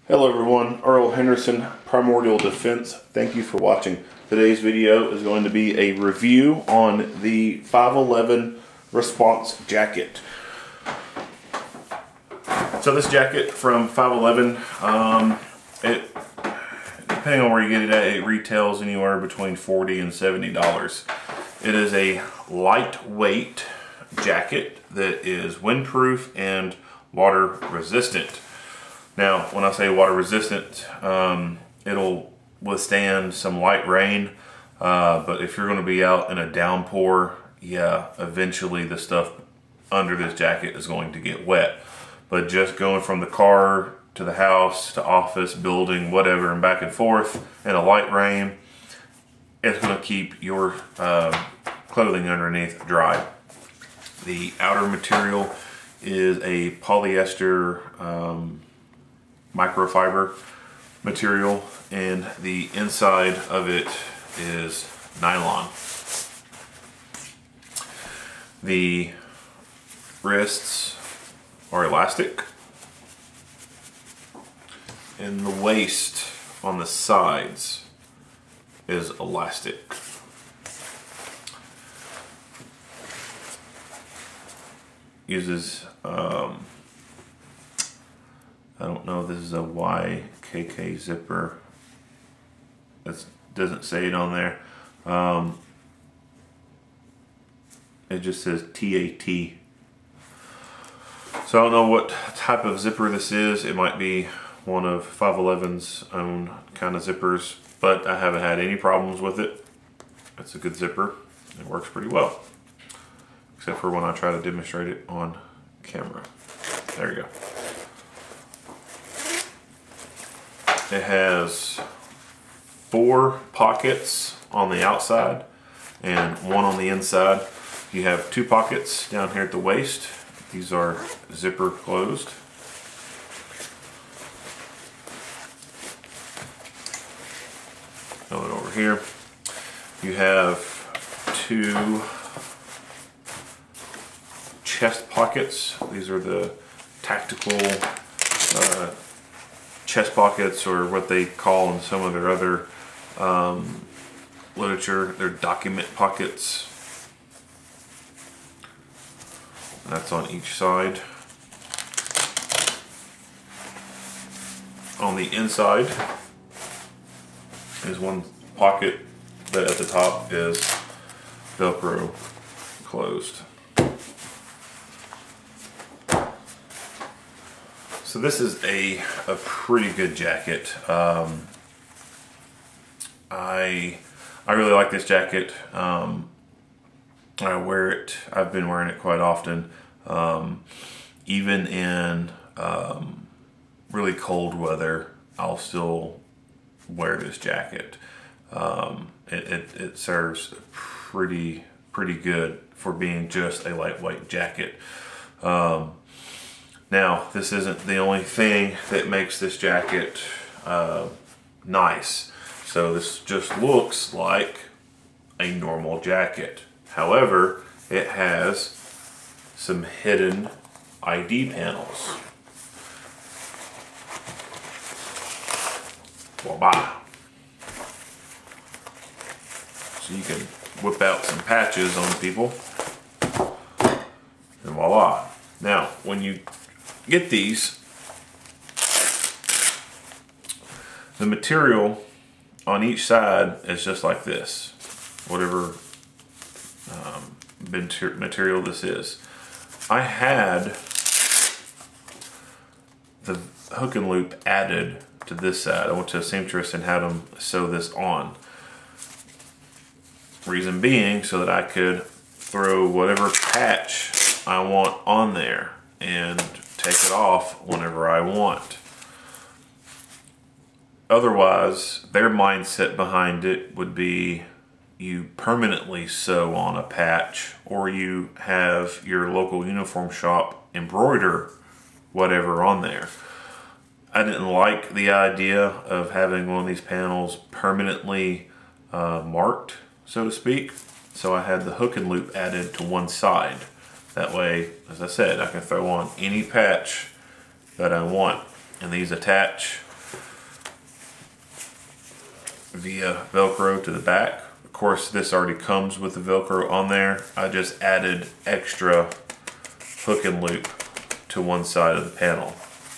Hello everyone, Earl Henderson, Primordial Defense. Thank you for watching. Today's video is going to be a review on the 511 Response jacket. So this jacket from 511, depending on where you get it at, it retails anywhere between $40 and $70. It is a lightweight jacket that is windproof and water resistant. Now, when I say water resistant, it'll withstand some light rain, but if you're going to be out in a downpour, yeah, eventually the stuff under this jacket is going to get wet. But just going from the car to the house to office, building, whatever, and back and forth in a light rain, it's going to keep your clothing underneath dry. The outer material is a polyester microfiber material, and the inside of it is nylon. The wrists are elastic, and the waist on the sides is elastic. Uses I don't know if this is a YKK zipper. It doesn't say it on there. It just says TAT. So I don't know what type of zipper this is. It might be one of 511's own kind of zippers, but I haven't had any problems with it. It's a good zipper. It works pretty well, except for when I try to demonstrate it on camera. There you go. It has 4 pockets on the outside and 1 on the inside. You have 2 pockets down here at the waist. These are zipper closed. Throw it over here. You have 2 chest pockets. These are the tactical chest pockets, or what they call in some of their other literature, they're document pockets. And that's on each side. On the inside is 1 pocket that at the top is Velcro closed. So this is a pretty good jacket. I really like this jacket. I wear it. I've been wearing it quite often, even in really cold weather. I'll still wear this jacket. It serves pretty good for being just a lightweight jacket. Now, this isn't the only thing that makes this jacket nice. So this just looks like a normal jacket. However, it has some hidden ID panels. Voila. So you can whip out some patches on people, and voila. Now, when you get these, the material on each side is just like this, whatever material this is. I had the hook and loop added to this side. I went to a seamstress and had them sew this on. Reason being so that I could throw whatever patch I want on there and take it off whenever I want. Otherwise, their mindset behind it would be you permanently sew on a patch, or you have your local uniform shop embroider whatever on there. I didn't like the idea of having one of these panels permanently marked, so to speak. So I had the hook and loop added to one side. That way, as I said, I can throw on any patch that I want. And these attach via Velcro to the back. Of course, this already comes with the Velcro on there. I just added extra hook and loop to one side of the panel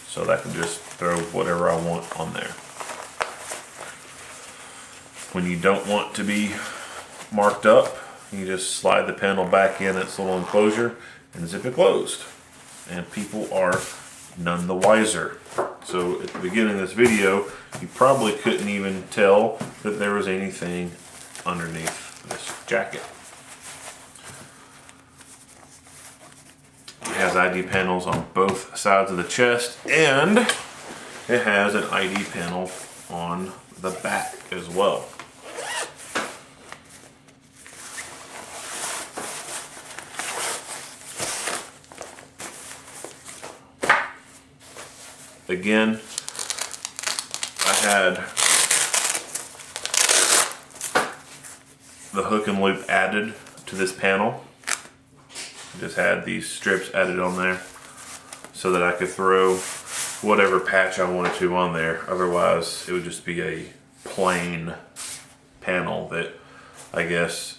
so that I can just throw whatever I want on there. When you don't want to be marked up, you just slide the panel back in its little enclosure and zip it closed. And people are none the wiser. So at the beginning of this video, you probably couldn't even tell that there was anything underneath this jacket. It has ID panels on both sides of the chest, and it has an ID panel on the back as well. Again, I had the hook and loop added to this panel. I just had these strips added on there so that I could throw whatever patch I wanted to on there. Otherwise, it would just be a plain panel that I guess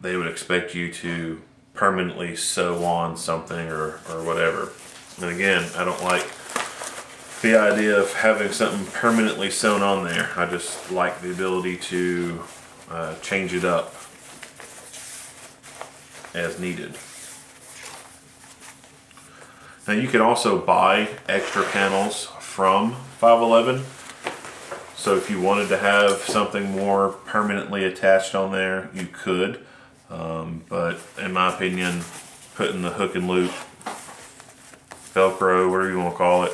they would expect you to permanently sew on something or whatever. And again, I don't like the idea of having something permanently sewn on there. I just like the ability to change it up as needed. Now you can also buy extra panels from 511. So if you wanted to have something more permanently attached on there, you could. But in my opinion, putting the hook and loop, Velcro, whatever you want to call it,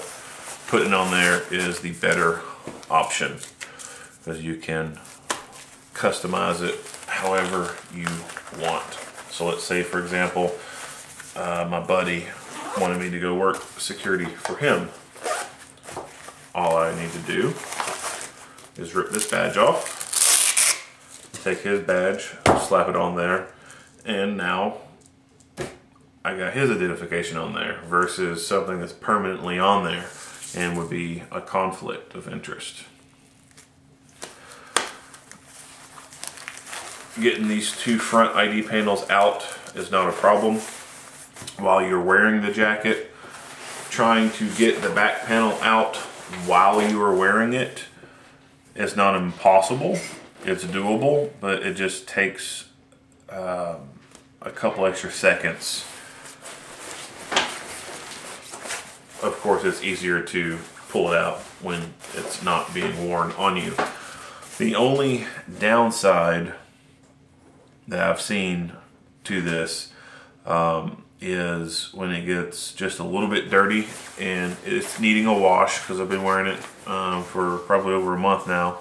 putting on there is the better option, because you can customize it however you want. So let's say, for example, my buddy wanted me to go work security for him. All I need to do is rip this badge off, take his badge, slap it on there, and now I got his identification on there versus something that's permanently on there and would be a conflict of interest. Getting these two front ID panels out is not a problem while you're wearing the jacket. Trying to get the back panel out while you are wearing it is not impossible. It's doable, but it just takes a couple extra seconds. Of course, it's easier to pull it out when it's not being worn on you. The only downside that I've seen to this is when it gets just a little bit dirty and it's needing a wash, because I've been wearing it for probably over a month now,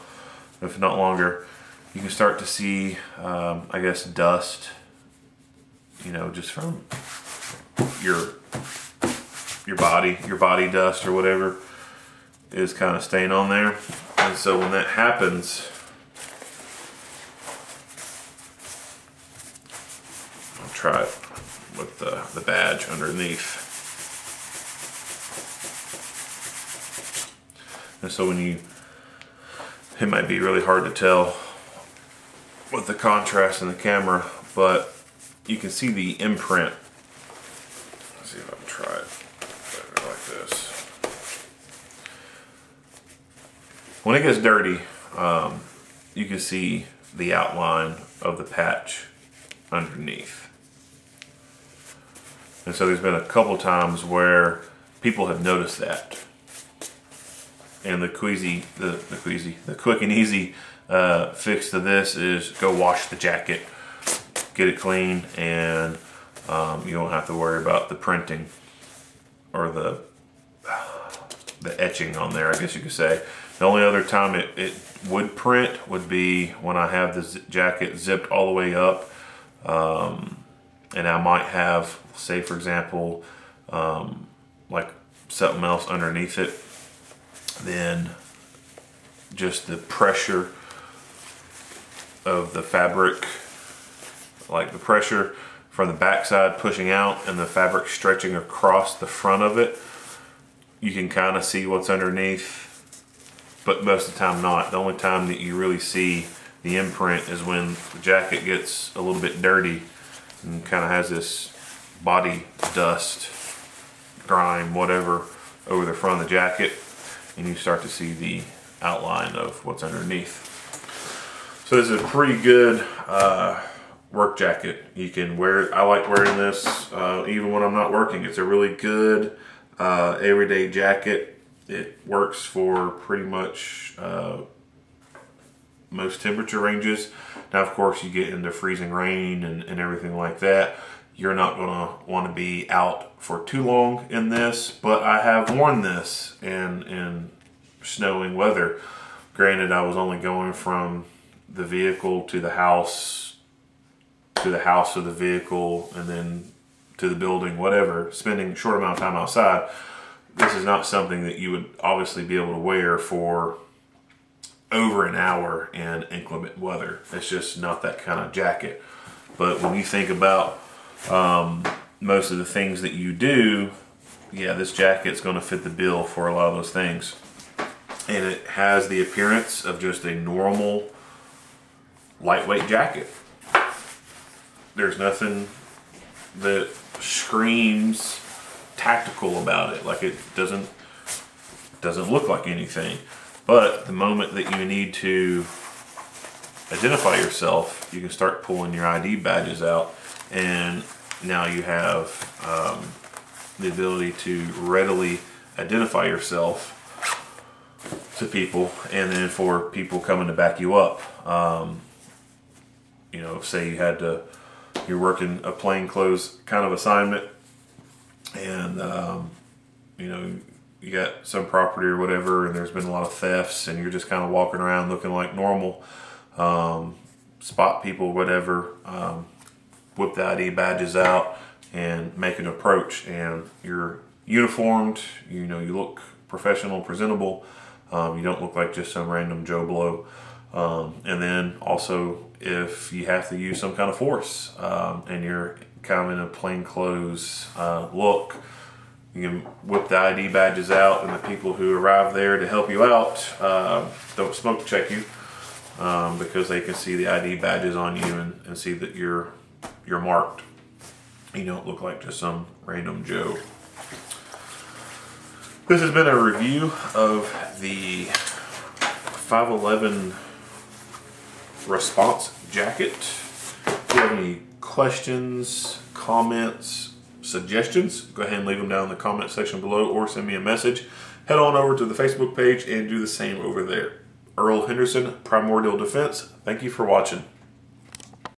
if not longer. You can start to see, I guess, dust, you know, just from your body dust or whatever is kind of staying on there. And so when that happens, I'll try it with the badge underneath. And so when it might be really hard to tell with the contrast in the camera, but you can see the imprint. Let's see if I can try it better like this. When it gets dirty, you can see the outline of the patch underneath. And so there's been a couple times where people have noticed that. And the quick and easy fix to this is go wash the jacket, get it clean, and you don't have to worry about the printing or the etching on there, I guess you could say. The only other time it would print would be when I have the jacket zipped all the way up, and I might have, say for example, like something else underneath it. Then just the pressure of the fabric, like the pressure from the backside pushing out and the fabric stretching across the front of it, you can kind of see what's underneath. but most of the time not. The only time that you really see the imprint is when the jacket gets a little bit dirty and kind of has this body dust, grime, whatever, over the front of the jacket, and you start to see the outline of what's underneath. So this is a pretty good work jacket. You can wear it. I like wearing this even when I'm not working. It's a really good everyday jacket. It works for pretty much most temperature ranges. Now, of course, you get into freezing rain and everything like that. You're not going to want to be out for too long in this, but I have worn this in snowing weather. Granted, I was only going from the vehicle to the house of the vehicle, and then to the building, whatever, spending a short amount of time outside. This is not something that you would obviously be able to wear for over an hour in inclement weather. It's just not that kind of jacket. But when you think about most of the things that you do, yeah, this jacket's going to fit the bill for a lot of those things. And it has the appearance of just a normal lightweight jacket. There's nothing that screams tactical about it. Like, it doesn't look like anything. But the moment that you need to identify yourself, you can start pulling your ID badges out, and now you have the ability to readily identify yourself to people, and then for people coming to back you up. You know, say you're working a plainclothes kind of assignment, and you know, you got some property or whatever, and there's been a lot of thefts, and you're just kind of walking around looking like normal. Spot people, whatever, whip the ID badges out and make an approach, and you're uniformed, you know, you look professional, presentable. You don't look like just some random Joe Blow. And then also, if you have to use some kind of force, and you're kind of in a plainclothes look, you can whip the ID badges out, and the people who arrive there to help you out don't smoke check you, because they can see the ID badges on you and see that you're marked. You don't look like just some random Joe. This has been a review of the 511 Response jacket. If you have any questions, comments, suggestions, go ahead and leave them down in the comment section below, or send me a message. Head on over to the Facebook page and do the same over there. Earl Henderson, Primordial Defense. Thank you for watching.